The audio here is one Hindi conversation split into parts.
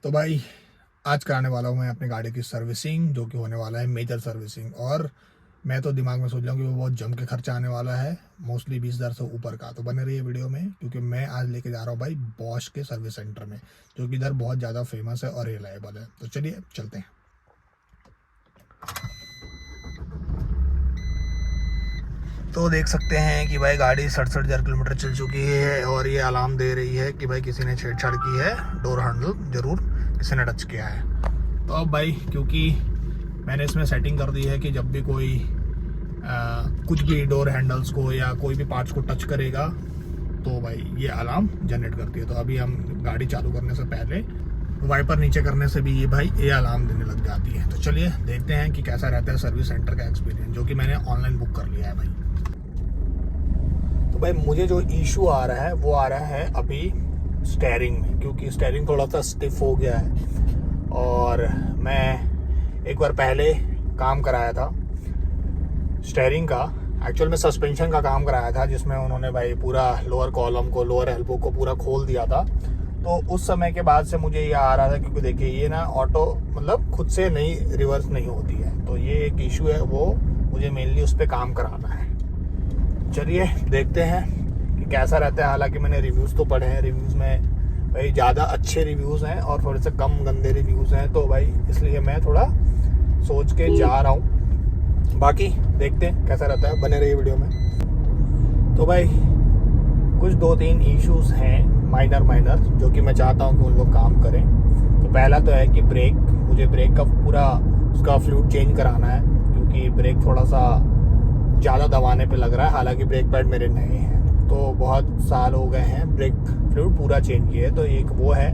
तो भाई आज कराने वाला हूँ मैं अपनी गाड़ी की सर्विसिंग, जो कि होने वाला है मेजर सर्विसिंग। और मैं तो दिमाग में सोच रहा हूँ कि वो बहुत जम के खर्चा आने वाला है, मोस्टली 20,000 से ऊपर का। तो बने रहिए वीडियो में, क्योंकि मैं आज लेके जा रहा हूँ भाई बॉश के सर्विस सेंटर में, जो कि इधर बहुत ज़्यादा फेमस है और रिलायबल है। तो चलिए चलते हैं। तो देख सकते हैं कि भाई गाड़ी 67,000 किलोमीटर चल चुकी है और ये अलार्म दे रही है कि भाई किसी ने छेड़छाड़ की है, डोर हैंडल जरूर किसी ने टच किया है। तो अब भाई क्योंकि मैंने इसमें सेटिंग कर दी है कि जब भी कोई कुछ भी डोर हैंडल्स को या कोई भी पार्ट्स को टच करेगा तो भाई ये अलार्म जनरेट करती है। तो अभी हम गाड़ी चालू करने से पहले वाइपर नीचे करने से भी ये भाई ये अलार्म देने लग जाती है। तो चलिए देखते हैं कि कैसा रहता है सर्विस सेंटर का एक्सपीरियंस, जो कि मैंने ऑनलाइन बुक कर लिया है भाई। तो भाई मुझे जो इशू आ रहा है वो आ रहा है अभी स्टेयरिंग में, क्योंकि स्टेयरिंग थोड़ा सा स्टिफ हो गया है। और मैं एक बार पहले काम कराया था स्टेयरिंग का, एक्चुअल में सस्पेंशन का काम कराया था, जिसमें उन्होंने भाई पूरा लोअर कॉलम को, लोअर एल्बो को पूरा खोल दिया था। तो उस समय के बाद से मुझे ये आ रहा था, क्योंकि देखिए ये ना ऑटो मतलब खुद से नहीं रिवर्स नहीं होती है। तो ये एक इशू है, वो मुझे मेनली उस पर काम कराना है। चलिए देखते हैं कि कैसा रहता है। हालांकि मैंने रिव्यूज़ तो पढ़े हैं, रिव्यूज़ में भाई ज़्यादा अच्छे रिव्यूज़ हैं और थोड़े से कम गंदे रिव्यूज़ हैं। तो भाई इसलिए मैं थोड़ा सोच के जा रहा हूँ। बाकी देखते हैं कैसा रहता है, बने रहिए वीडियो में। तो भाई कुछ 2-3 इश्यूज़ हैं माइनर, जो कि मैं चाहता हूँ कि उन लोग काम करें। तो पहला तो है कि मुझे ब्रेक का पूरा उसका फ्लूइड चेंज कराना है, क्योंकि ब्रेक थोड़ा सा ज़्यादा दबाने पे लग रहा है। हालांकि ब्रेक पैड मेरे नए हैं, तो बहुत साल हो गए हैं, ब्रेक फ्लूइड पूरा चेंज किए। तो एक वो है।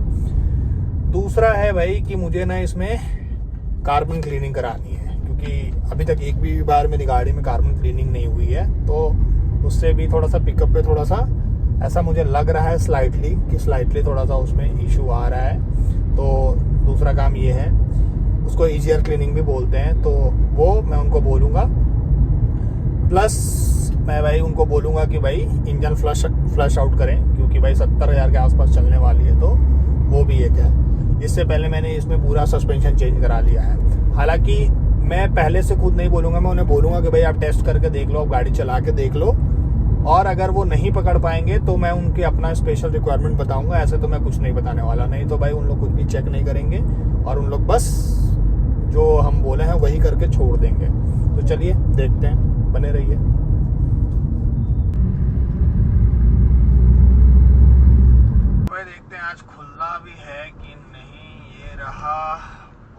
दूसरा है भाई कि मुझे ना इसमें कार्बन क्लीनिंग करानी है, क्योंकि अभी तक एक भी बार मेरी गाड़ी में कार्बन क्लीनिंग नहीं हुई है। तो उससे भी थोड़ा सा पिकअप पे थोड़ा सा ऐसा मुझे लग रहा है स्लाइटली थोड़ा सा उसमें इशू आ रहा है। तो दूसरा काम ये है, उसको ईजीआर क्लीनिंग भी बोलते हैं, तो वो मैं उनको बोलूँगा। प्लस मैं भाई उनको बोलूँगा कि भाई इंजन फ्लश आउट करें, क्योंकि भाई 70,000 के आसपास चलने वाली है। तो वो भी एक है। इससे पहले मैंने इसमें पूरा सस्पेंशन चेंज करा लिया है। हालांकि मैं पहले से खुद नहीं बोलूँगा, मैं उन्हें बोलूँगा कि भाई आप टेस्ट करके देख लो, आप गाड़ी चला के देख लो, और अगर वो नहीं पकड़ पाएंगे तो मैं उनके अपना स्पेशल रिक्वायरमेंट बताऊँगा। ऐसे तो मैं कुछ नहीं बताने वाला, नहीं तो भाई उन लोग कुछ भी चेक नहीं करेंगे और उन लोग बस जो हम बोले हैं वही करके छोड़ देंगे। तो चलिए देखते हैं, बने रहिए। भाई देखते हैं आज खुला भी है कि नहीं। ये रहा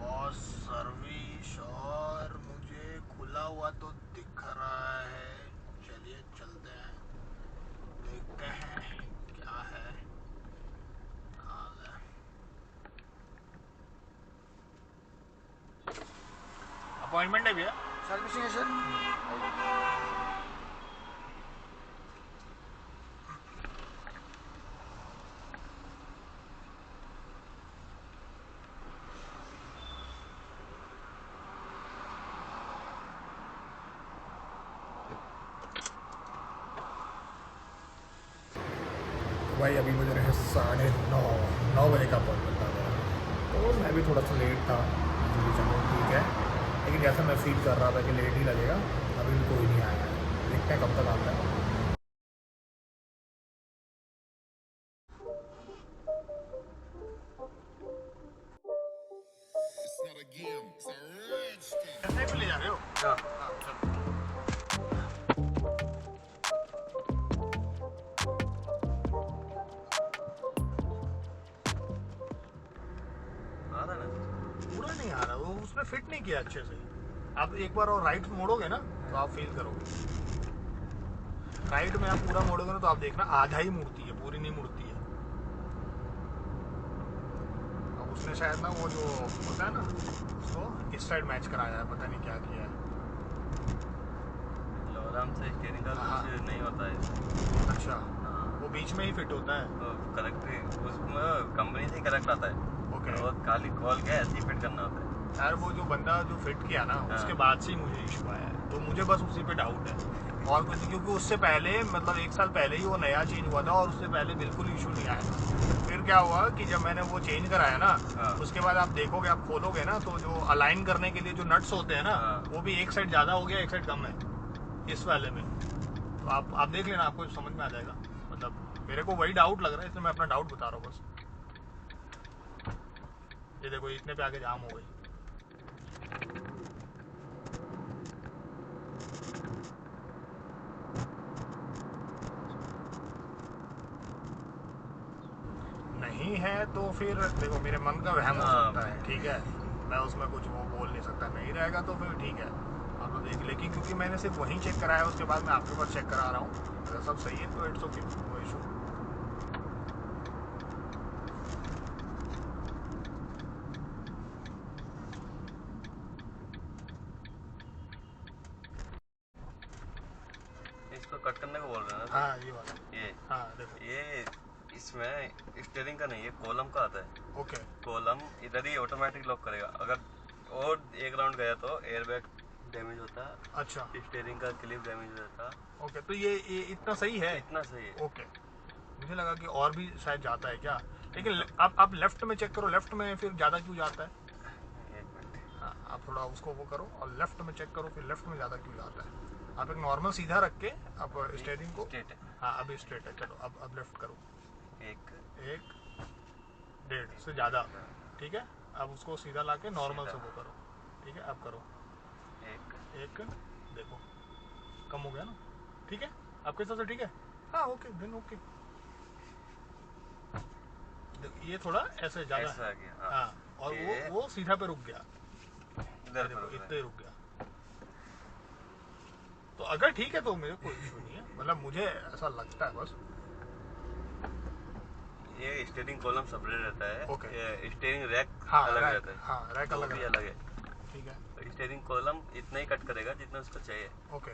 बॉस सर्विस और मुझे खुला हुआ तो दिख रहा है। चलिए चलते हैं, देखते हैं क्या है हाल है। अपॉइंटमेंट है भैया, सर्विसिंग है सर। भाई अभी बज रहे हैं 9:30 बजे का अपॉइंटमेंट था मेरा। तो मैं भी थोड़ा सा लेट था, चलो ठीक है। लेकिन जैसा मैं फील कर रहा था कि लेट ही लगेगा, अभी भी कोई नहीं आया है। देखते हैं कब तक आता है। कैसे पे ले जा रहे हो? हाँ चलो। पूरा नहीं आ रहा, वो उसने फिट नहीं किया अच्छे से। आप एक बार और राइट मोड़ोगे ना तो आप फील करोगे। राइट में आप पूरा मोड़ोगे ना तो आप देखना आधा ही मुड़ती है, पूरी नहीं मुड़ती है। अब उसने शायद ना वो जो होता है ना उसको इस साइड मैच कराया है, पता नहीं क्या किया है। आराम से स्टीयरिंग का कुछ नहीं होता है। अच्छा वो बीच में ही फिट होता है। तो करेक्ट उसमें कंपनी से करेक्ट आता है। ओके। और खाली कॉल क्या ऐसे ही फिट करना होता है। यार वो जो बंदा जो फिट किया ना हाँ। उसके बाद से ही मुझे इशू आया है, तो मुझे बस उसी पे डाउट है और कुछ नहीं, क्योंकि उससे पहले मतलब 1 साल पहले ही वो नया चेंज हुआ था और उससे पहले बिल्कुल इशू नहीं आया। फिर क्या हुआ कि जब मैंने वो चेंज कराया ना हाँ। उसके बाद आप देखोगे, आप खोलोगे ना तो जो अलाइन करने के लिए जो नट्स होते हैं ना हाँ। वो भी एक साइड ज़्यादा हो गया, एक साइड कम है इस वाले में। तो आप देख लेना, आपको समझ में आ जाएगा। मतलब मेरे को वही डाउट लग रहा है, इसलिए मैं अपना डाउट बता रहा हूँ बस। ये देखो इतने पे आके जाम हो गई। नहीं है तो फिर देखो मेरे मन का वहम हो हाँ, सकता है, ठीक है, मैं उसमें कुछ वो बोल नहीं सकता। नहीं रहेगा तो फिर ठीक है, आप लोग देख, लेकिन क्योंकि मैंने सिर्फ वहीं चेक कराया उसके बाद मैं आपके पास चेक करा रहा हूँ, अगर सब सही है तो इट्स ओके, नो इशू। इसको कट करने को बोल रहे हैं ना? हाँ ये वाला, ये हाँ देखो ये इसमें स्टीयरिंग का नहीं, ये कॉलम का आता है। ओके। कॉलम इधर ही ऑटोमेटिक लॉक करेगा, अगर और एक राउंड गया तो एयरबैग डैमेज होता, अच्छा स्टीयरिंग का क्लिप डैमेज हो जाता। ओके, तो ये इतना सही है? इतना सही है। ओके, मुझे लगा कि और भी शायद जाता है क्या, लेकिन आप लेफ्ट में चेक करो, लेफ्ट में फिर ज़्यादा क्यों जाता है? एक मिनट। हाँ आप थोड़ा उसको वो करो और लेफ्ट में चेक करो, फिर लेफ्ट में ज़्यादा क्यों जाता है। आप एक नॉर्मल सीधा रख के आप स्टीयरिंग को, स्ट्रेट है। हाँ अभी स्ट्रेट है, चलो अब लेफ्ट करो, एक 1.5 से ज़्यादा, ठीक है। अब उसको सीधा ला के नॉर्मल से वो करो, ठीक है, अब करो एक देखो कम हो गया ना, ठीक है आपके हिसाब से ठीक है? हाँ ओके देन ओके। ये थोड़ा ऐसे ज़्यादा ऐसा आ है, गया। हाँ, और ये वो सीधा पे रुक गया, इधर देखो पर इतने रुक गया। तो अगर ठीक है तो मेरे कोई इशू नहीं है, मतलब मुझे ऐसा लगता है बस। ये स्टीयरिंग कॉलम सेपरेट रहता है। ओके। ये स्टीयरिंग रैक हाँ अलग रैक, रहता है। हाँ रैक वो अलग भी है, अलग है। ठीक है तो स्टीयरिंग कॉलम इतना ही कट करेगा जितना उसको चाहिए। ओके।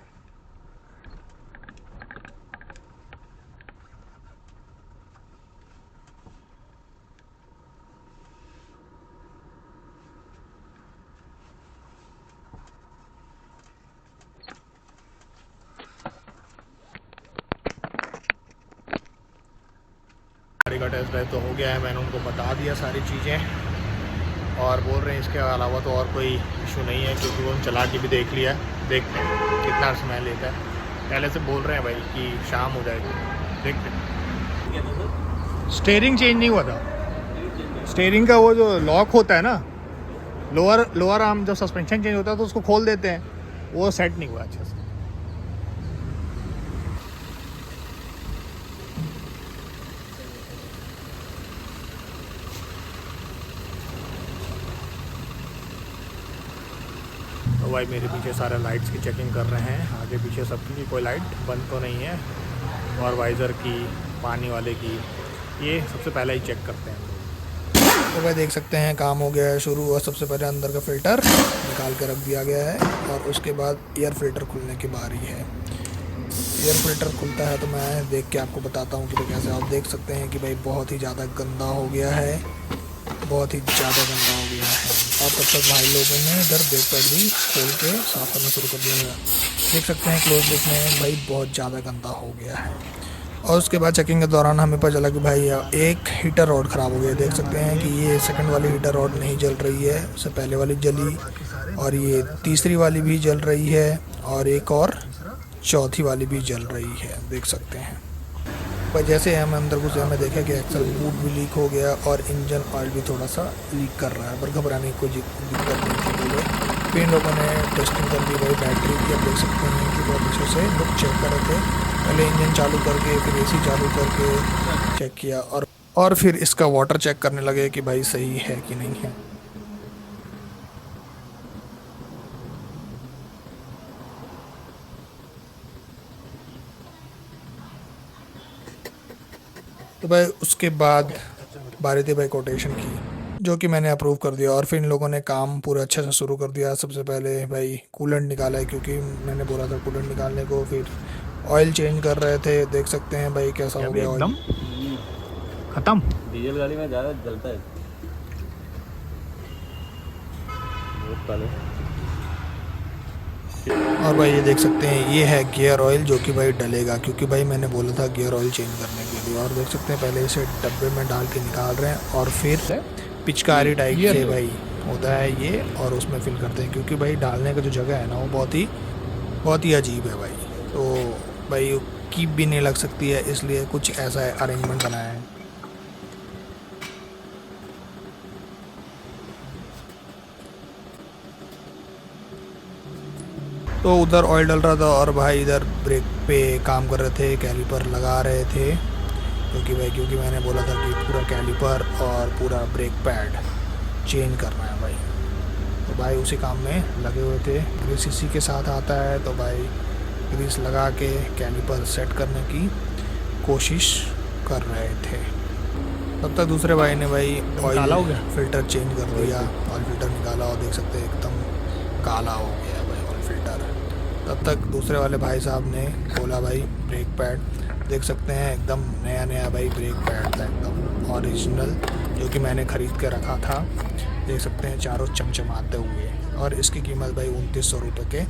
गाड़ी का टेस्ट ड्राइव तो हो गया है, मैंने उनको बता दिया सारी चीज़ें और बोल रहे हैं इसके अलावा तो और कोई इशू नहीं है, क्योंकि वो चला के भी देख लिया। देखते हैं कितना समय लेता है, पहले से बोल रहे हैं भाई कि शाम हो जाएगी, देखते हैं। स्टीयरिंग चेंज नहीं हुआ था, स्टीयरिंग का वो जो लॉक होता है ना, लोअर आर्म जब सस्पेंशन चेंज होता है तो उसको खोल देते हैं, वो सेट नहीं हुआ अच्छे से। तो भाई मेरे पीछे सारे लाइट्स की चेकिंग कर रहे हैं, आगे पीछे सबकी कोई लाइट बंद तो नहीं है, और वाइज़र की, पानी वाले की, ये सबसे पहले ही चेक करते हैं। तो भाई देख सकते हैं काम हो गया है शुरू, और सबसे पहले अंदर का फ़िल्टर निकाल कर रख दिया गया है और उसके बाद एयर फ़िल्टर खुलने की बारी है। एयर फ़िल्टर खुलता है तो मैं देख के आपको बताता हूँ कि भाई कैसे। आप देख सकते हैं कि भाई बहुत ही ज़्यादा गंदा हो गया है, बहुत ही ज़्यादा गंदा हो गया है। और तब तक भाई लोगों ने इधर ब्रेक पैड भी खोल के साफ़ करना शुरू कर दिया है। देख सकते हैं क्लोज लुक में भाई बहुत ज़्यादा गंदा हो गया है। और उसके बाद चेकिंग के दौरान हमें पता चला कि भाई एक हीटर रॉड ख़राब हो गया। देख सकते हैं कि ये सेकंड वाली हीटर रॉड नहीं जल रही है, उससे पहले वाली जली, और ये तीसरी वाली भी जल रही है, और एक और चौथी वाली भी जल रही है, देख सकते हैं। पर जैसे हम अंदर घुसे हमें देखा कि एक्सल बूट भी लीक हो गया और इंजन ऑयल भी थोड़ा सा लीक कर रहा है, पर घबराने की कोई दिक्कत नहीं थी। बोले फिर इन लोगों ने टेस्टिंग कर दी भाई बैटरी की। अब देख सकते हैं कि बहुत अच्छे से लोग चेक कर रहे थे, पहले इंजन चालू करके फिर AC चालू करके चेक किया, और फिर इसका वाटर चेक करने लगे कि भाई सही है कि नहीं है। तो भाई उसके बाद बारी थी भाई कोटेशन की, जो कि मैंने अप्रूव कर दिया, और फिर इन लोगों ने काम पूरा अच्छे से शुरू कर दिया। सबसे पहले भाई कूलेंट निकाला है, क्योंकि मैंने बोला था कूलेंट निकालने को। फिर ऑयल चेंज कर रहे थे, देख सकते हैं भाई कैसा हो गया ऑयल खत्म। डीजल गाड़ी में ज़्यादा जलता है। पहले। और भाई ये देख सकते हैं ये है गियर ऑयल जो कि भाई डलेगा, क्योंकि भाई मैंने बोला था गियर ऑयल चेंज करने के लिए। और देख सकते हैं पहले इसे डब्बे में डाल के निकाल रहे हैं और फिर पिचकारी टाइप से भाई होता है ये, और उसमें फिल करते हैं, क्योंकि भाई डालने का जो जगह है ना वो बहुत ही अजीब है भाई। तो भाई कीप भी नहीं लग सकती है, इसलिए कुछ ऐसा अरेंजमेंट बनाया है। तो उधर ऑयल डल रहा था और भाई इधर ब्रेक पे काम कर रहे थे, कैलिपर लगा रहे थे, क्योंकि मैंने बोला था कि पूरा कैलिपर और पूरा ब्रेक पैड चेंज करना है भाई। तो भाई उसी काम में लगे हुए थे। ग्रीस इसी के साथ आता है, तो भाई ग्रीस लगा के कैलिपर सेट करने की कोशिश कर रहे थे। तब तक दूसरे भाई ने भाई ऑयल फिल्टर चेंज कर दिया, ऑयल फिल्टर निकाला और देख सकते हैं एकदम काला हो गया भाई ऑयल फिल्टर। तब तक दूसरे वाले भाई साहब ने खोला भाई ब्रेक पैड, देख सकते हैं एकदम नया भाई ब्रेक पैड था, एकदम ओरिजिनल, जो कि मैंने ख़रीद के रखा था। देख सकते हैं चारों चमचमाते हुए, और इसकी कीमत भाई 2900 रुपये के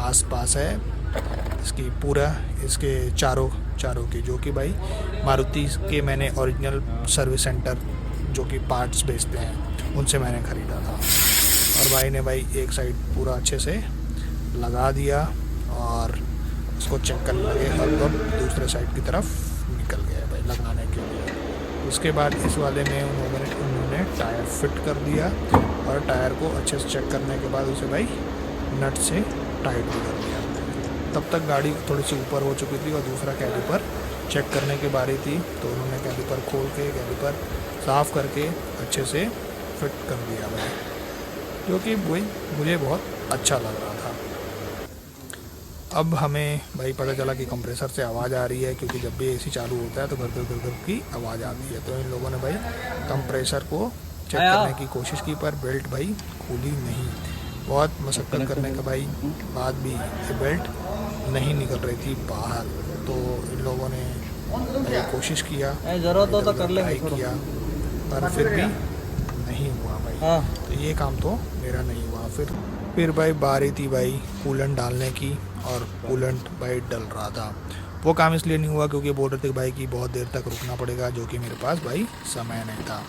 आसपास है। इसके चारों की, जो कि भाई मारुति के मैंने ओरिजिनल सर्विस सेंटर जो कि पार्ट्स बेचते हैं उनसे मैंने ख़रीदा था। और भाई ने भाई एक साइड पूरा अच्छे से लगा दिया और उसको चेक करने लगे, और अब दूसरे साइड की तरफ निकल गया भाई लगाने के लिए। उसके बाद इस वाले में उन्होंने टायर फिट कर दिया, और टायर को अच्छे से चेक करने के बाद उसे भाई नट से टाइट भी कर दिया। तब तक गाड़ी थोड़ी सी ऊपर हो चुकी थी और दूसरा कैलिपर चेक करने की बारी थी, तो उन्होंने कैलिपर खोल के कैलिपर साफ़ करके अच्छे से फिट कर दिया भाई, जो कि भाई मुझे बहुत अच्छा लग रहा था। अब हमें भाई पता चला कि कंप्रेसर से आवाज़ आ रही है, क्योंकि जब भी एसी चालू होता है तो घर की आवाज़ आती है। तो इन लोगों ने भाई कंप्रेसर को चेक करने की कोशिश की, पर बेल्ट भाई खुली नहीं। बहुत मशक्क़त करने के भाई बाद भी ये बेल्ट नहीं निकल रही थी बाहर। तो इन लोगों ने भाई कोशिश किया, ज़रूरत हो तो कर ले किया, पर फिर भी नहीं हुआ भाई। तो ये काम तो मेरा नहीं हुआ। फिर भाई बारी थी भाई कूलेंट डालने की, और कूलेंट भाई डल रहा था। वो काम इसलिए नहीं हुआ क्योंकि बोल रहे थे भाई कि बहुत देर तक रुकना पड़ेगा, जो कि मेरे पास भाई समय नहीं था।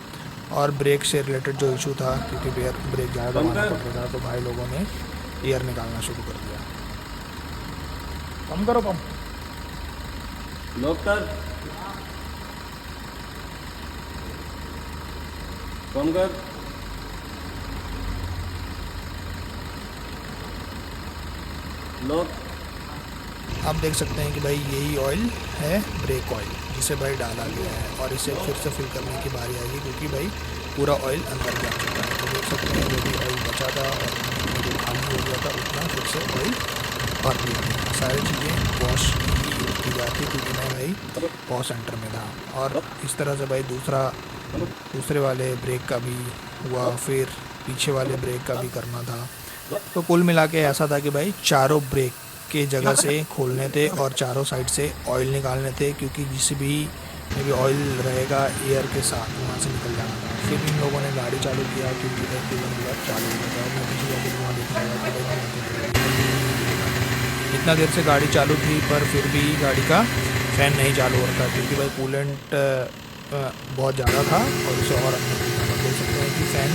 और ब्रेक से रिलेटेड जो इशू था, क्योंकि ब्रेक ज़्यादा दबाना पड़ रहा था, तो भाई लोगों ने एयर निकालना शुरू कर दिया। कम करो पंप, लॉक कर, कम कर। लोग आप देख सकते हैं कि भाई यही ऑयल है ब्रेक ऑयल, जिसे भाई डाला गया है, और इसे फिर से फिल करने की बारी आएगी, क्योंकि भाई पूरा ऑयल अंदर जा चुका है। तो देख सकते हैं जो भी ऑयल बचा था और जो खाली हो गया था उतना फिर से ऑयल भर दिया। सारी चीज़ें वॉश की जाती, क्योंकि मैं भाई वॉश सेंटर में था। और इस तरह से भाई दूसरे वाले ब्रेक का भी हुआ, फिर पीछे वाले ब्रेक का भी करना था। तो कुल मिला के ऐसा था कि भाई चारों ब्रेक के जगह से खोलने थे और चारों साइड से ऑयल निकालने थे, क्योंकि जिस भी में भी ऑयल रहेगा एयर के साथ वहाँ से निकल जाना था। फिर इन लोगों ने गाड़ी चालू किया, क्योंकि चालू हो गया। मैं पिछली बार वहाँ देख रहा था इतना देर से गाड़ी चालू थी, पर फिर भी गाड़ी का फ़ैन नहीं चालू हो रहा था, क्योंकि भाई कूलेंट बहुत ज़्यादा था और उसे और अंदर देख सकते हैं कि फ़ैन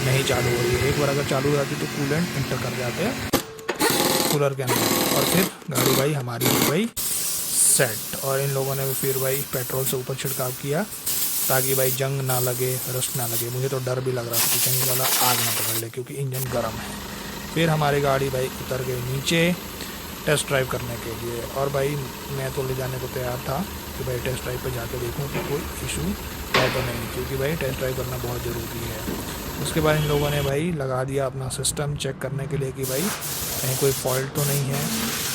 नहीं चालू हो रही है। एक बार अगर चालू हो जाती तो कूलेंट इंटर कर जाते हैं कूलर के अंदर, और फिर गाड़ी भाई हमारी हो गई सेट। और इन लोगों ने फिर भाई पेट्रोल से ऊपर छिड़काव किया, ताकि भाई जंग ना लगे, रस्ट ना लगे। मुझे तो डर भी लग रहा था कि कहीं वाला आग ना पकड़ ले, क्योंकि इंजन गर्म है। फिर हमारी गाड़ी भाई उतर गई नीचे टेस्ट ड्राइव करने के लिए, और भाई मैं तो ले जाने को तैयार था कि भाई टेस्ट ड्राइव पे जाके देखूं कि कोई इशू है तो नहीं, क्योंकि भाई टेस्ट ड्राइव करना बहुत ज़रूरी है। उसके बाद इन लोगों ने भाई लगा दिया अपना सिस्टम चेक करने के लिए कि भाई कहीं कोई फॉल्ट तो नहीं है।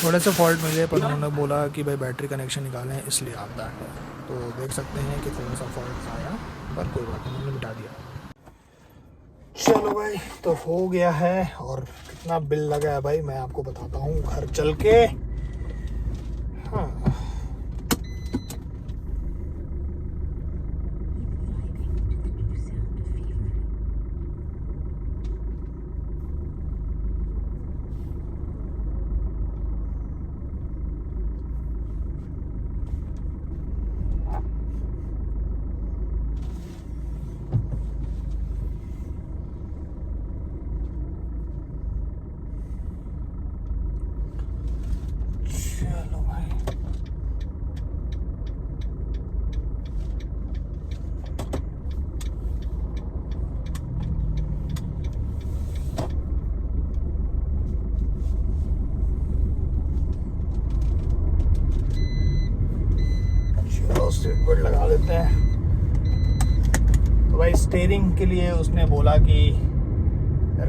थोड़े से फॉल्ट मिले, पर उन्होंने बोला कि भाई बैटरी कनेक्शन निकालें इसलिए आता है। तो देख सकते हैं कि थोड़ा सा फॉल्ट आया, पर कोई बात नहीं, उन्होंने मिटा दिया। चलो भाई, तो हो गया है। और कितना बिल लगा है भाई मैं आपको बताता हूँ घर चल के। हाँ, देते हैं। तो भाई स्टीयरिंग के लिए उसने बोला कि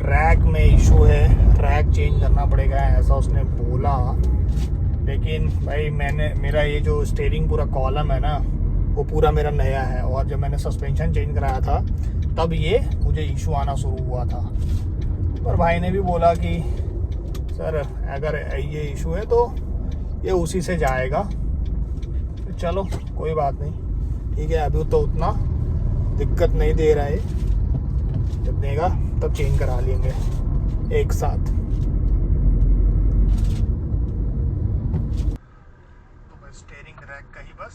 रैक में इशू है, रैक चेंज करना पड़ेगा, ऐसा उसने बोला। लेकिन भाई मेरा ये जो स्टीयरिंग पूरा कॉलम है ना, वो पूरा मेरा नया है, और जब मैंने सस्पेंशन चेंज कराया था तब ये मुझे इशू आना शुरू हुआ था। पर भाई ने भी बोला कि सर अगर ये इशू है तो ये उसी से जाएगा। तो चलो कोई बात नहीं, ठीक है, अभी तो उतना दिक्कत नहीं दे रहा है, जब देगा तब चेंज करा लेंगे एक साथ। तो बस स्टीयरिंग रैक का ही बस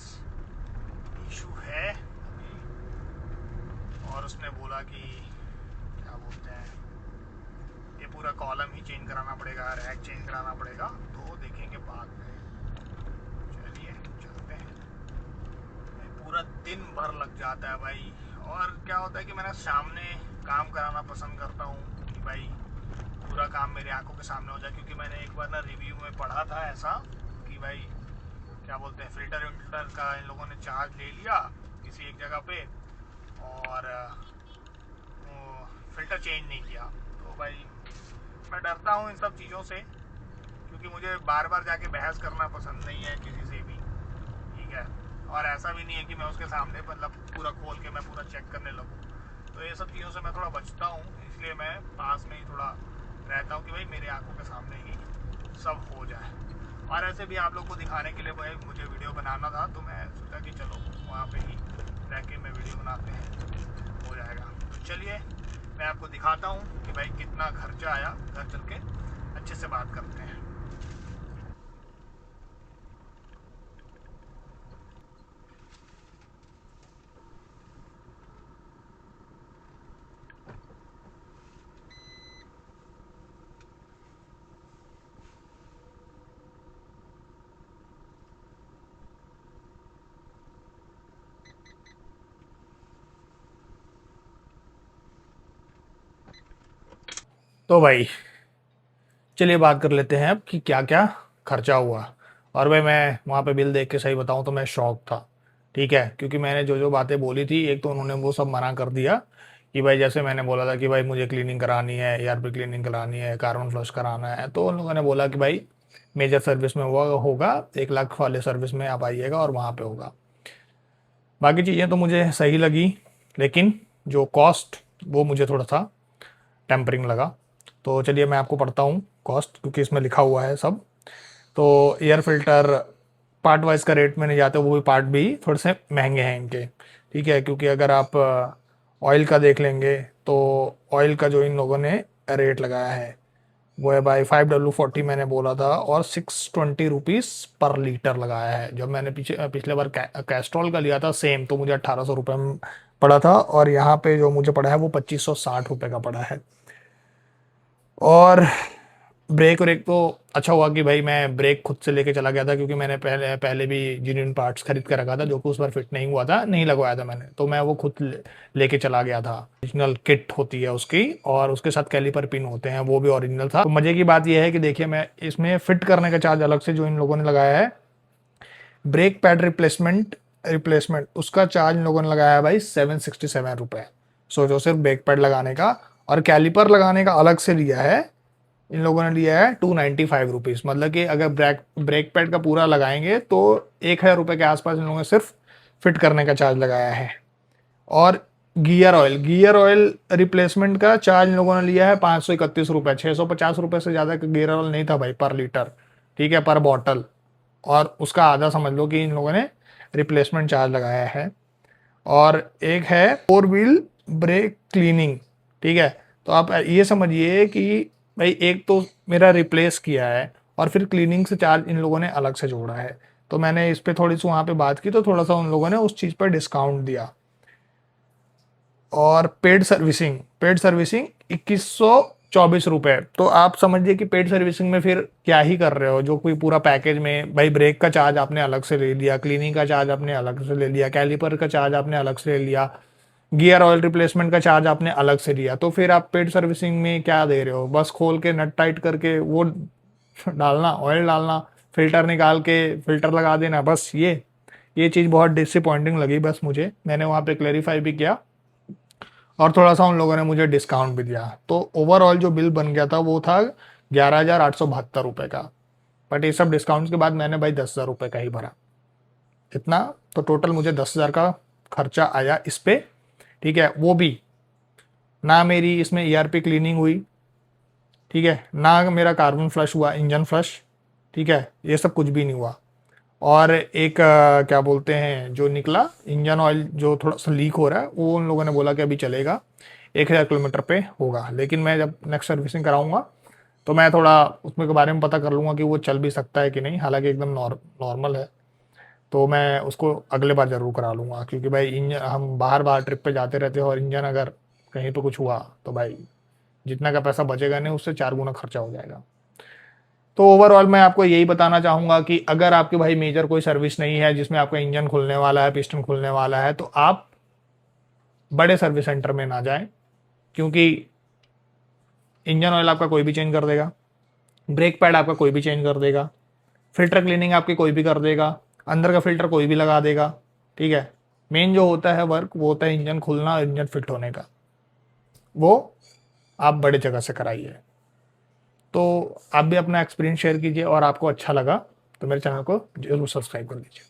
इशू है अभी, और उसने बोला कि क्या बोलते हैं, ये पूरा कॉलम ही चेंज कराना पड़ेगा, रैक चेंज कराना पड़ेगा, तो देखेंगे बाद में। चलिए चलते हैं। पूरा दिन भर लग जाता है भाई, और क्या होता है कि मैंने सामने काम कराना पसंद करता हूँ कि भाई पूरा काम मेरी आंखों के सामने हो जाए, क्योंकि मैंने एक बार ना रिव्यू में पढ़ा था ऐसा कि भाई क्या बोलते हैं, फिल्टर का इन लोगों ने चार्ज ले लिया किसी एक जगह पे, और फिल्टर चेंज नहीं किया। तो भाई मैं डरता हूँ इन सब चीज़ों से, क्योंकि मुझे बार बार जाके बहस करना पसंद नहीं है किसी से भी, ठीक है। और ऐसा भी नहीं है कि मैं उसके सामने मतलब पूरा खोल के मैं पूरा चेक करने लगूँ, तो ये सब चीज़ों से मैं थोड़ा बचता हूँ, इसलिए मैं पास में ही थोड़ा रहता हूँ कि भाई मेरे आंखों के सामने ही सब हो जाए। और ऐसे भी आप लोग को दिखाने के लिए भाई मुझे वीडियो बनाना था, तो मैं सोचा कि चलो वहाँ पे ही रह के मैं वीडियो बनाते हैं, हो जाएगा। तो चलिए मैं आपको दिखाता हूँ कि भाई कितना खर्चा आया, घर चल के अच्छे से बात करते हैं। तो भाई चलिए बात कर लेते हैं अब कि क्या क्या खर्चा हुआ। और भाई मैं वहाँ पे बिल देख के सही बताऊँ तो मैं शॉक था, ठीक है, क्योंकि मैंने जो जो बातें बोली थी, एक तो उन्होंने वो सब मना कर दिया कि भाई जैसे मैंने बोला था कि भाई मुझे क्लीनिंग करानी है, एआरपी क्लीनिंग करानी है, कार्बन फ्लश कराना है, तो उन लोगों ने बोला कि भाई मेजर सर्विस में वो होगा, 1 लाख वाले सर्विस में आप आइएगा और वहाँ पे होगा। बाकी चीज़ें तो मुझे सही लगी, लेकिन जो कॉस्ट वो मुझे थोड़ा सा टेम्परिंग लगा। तो चलिए मैं आपको पढ़ता हूँ कॉस्ट, क्योंकि इसमें लिखा हुआ है सब। तो एयर फिल्टर पार्ट वाइज का रेट में नहीं जाते, वो भी पार्ट भी थोड़े से महंगे हैं इनके, ठीक है, क्योंकि अगर आप ऑयल का देख लेंगे तो ऑयल का जो इन लोगों ने रेट लगाया है वो है भाई 5W40 मैंने बोला था, और 620 रुपीज़ पर लीटर लगाया है। जब मैंने पिछले बार कैस्ट्रॉल का लिया था सेम, तो मुझे 1800 रुपये में पड़ा था, और यहाँ पे जो मुझे पड़ा है वो 2560 रुपये का पड़ा है। और ब्रेक व्रेक तो अच्छा हुआ कि भाई मैं ब्रेक खुद से लेके चला गया था, क्योंकि मैंने पहले भी जेन्युइन पार्ट्स खरीद कर रखा था, जो कि उस बार फिट नहीं हुआ था, नहीं लगवाया था मैंने, तो मैं वो खुद लेके चला गया था। ओरिजिनल किट होती है उसकी, और उसके साथ कैलिपर पिन होते हैं, वो भी ओरिजिनल था। तो मजे की बात यह है कि देखिए, मैं इसमें फिट करने का चार्ज अलग से जो इन लोगों ने लगाया है, ब्रेक पैड रिप्लेसमेंट उसका चार्ज इन लोगों ने लगाया है भाई 767 रुपये। सोचो, सिर्फ ब्रेक पैड लगाने का, और कैलिपर लगाने का अलग से लिया है इन लोगों ने, लिया है 295 रुपीज़। मतलब कि अगर ब्रेक पैड का पूरा लगाएंगे तो 1000 रुपये के आसपास इन लोगों ने सिर्फ फिट करने का चार्ज लगाया है। और गियर ऑयल रिप्लेसमेंट का चार्ज इन लोगों ने लिया है 531 रुपये। 650 रुपये से ज़्यादा का गियर ऑयल नहीं था भाई पर लीटर, ठीक है, पर बॉटल, और उसका आधा समझ लो कि इन लोगों ने रिप्लेसमेंट चार्ज लगाया है। और एक है 4 व्हील ब्रेक क्लीनिंग, ठीक है। तो आप ये समझिए कि भाई एक तो मेरा रिप्लेस किया है, और फिर क्लीनिंग से चार्ज इन लोगों ने अलग से जोड़ा है। तो मैंने इस पर थोड़ी सी वहाँ पे बात की, तो थोड़ा सा उन लोगों ने उस चीज़ पर डिस्काउंट दिया। और पेड सर्विसिंग 2124 रुपये। तो आप समझिए कि पेड सर्विसिंग में फिर क्या ही कर रहे हो, जो कोई पूरा पैकेज में भाई ब्रेक का चार्ज आपने अलग से ले लिया, क्लीनिंग का चार्ज आपने अलग से ले लिया, कैलिपर का चार्ज आपने अलग से ले लिया, गियर ऑयल रिप्लेसमेंट का चार्ज आपने अलग से लिया, तो फिर आप पेड सर्विसिंग में क्या दे रहे हो? बस खोल के नट टाइट करके वो डालना, ऑयल डालना, फिल्टर निकाल के फिल्टर लगा देना, बस ये ये चीज़ बहुत डिसअपॉइंटिंग लगी बस मुझे। मैंने वहाँ पे क्लेरिफाई भी किया और थोड़ा सा उन लोगों ने मुझे डिस्काउंट भी दिया, तो ओवरऑल जो बिल बन गया था वो था 11,872 रुपये का। बट ये सब डिस्काउंट्स के बाद मैंने भाई 10,000 रुपये का ही भरा इतना, तो टोटल मुझे 10,000 का खर्चा आया इस पे। ठीक है, वो भी ना मेरी इसमें ERP क्लीनिंग हुई, ठीक है, ना मेरा कार्बन फ्लश हुआ, इंजन फ्लश, ठीक है, ये सब कुछ भी नहीं हुआ। और एक क्या बोलते हैं जो निकला इंजन ऑयल जो थोड़ा सा लीक हो रहा है, वो उन लोगों ने बोला कि अभी चलेगा, 1,000 किलोमीटर पे होगा। लेकिन मैं जब नेक्स्ट सर्विसिंग कराऊंगा तो मैं थोड़ा उसमें के बारे में पता कर लूँगा कि वो चल भी सकता है कि नहीं, हालांकि एकदम नॉर्मल है। तो मैं उसको अगले बार ज़रूर करा लूँगा, क्योंकि भाई इंजन हम बाहर बाहर ट्रिप पे जाते रहते हैं और इंजन अगर कहीं पे कुछ हुआ तो भाई जितना का पैसा बचेगा नहीं, उससे 4 गुना खर्चा हो जाएगा। तो ओवरऑल मैं आपको यही बताना चाहूँगा कि अगर आपके भाई मेजर कोई सर्विस नहीं है जिसमें आपका इंजन खुलने वाला है, पिस्टन खुलने वाला है, तो आप बड़े सर्विस सेंटर में ना जाएं, क्योंकि इंजन ऑयल आपका कोई भी चेंज कर देगा, ब्रेक पैड आपका कोई भी चेंज कर देगा, फिल्टर क्लीनिंग आपकी कोई भी कर देगा, अंदर का फिल्टर कोई भी लगा देगा। ठीक है, मेन जो होता है वर्क वो होता है इंजन खुलना और इंजन फिट होने का, वो आप बड़े जगह से कराइए। तो आप भी अपना एक्सपीरियंस शेयर कीजिए और आपको अच्छा लगा तो मेरे चैनल को जरूर सब्सक्राइब कर दीजिए।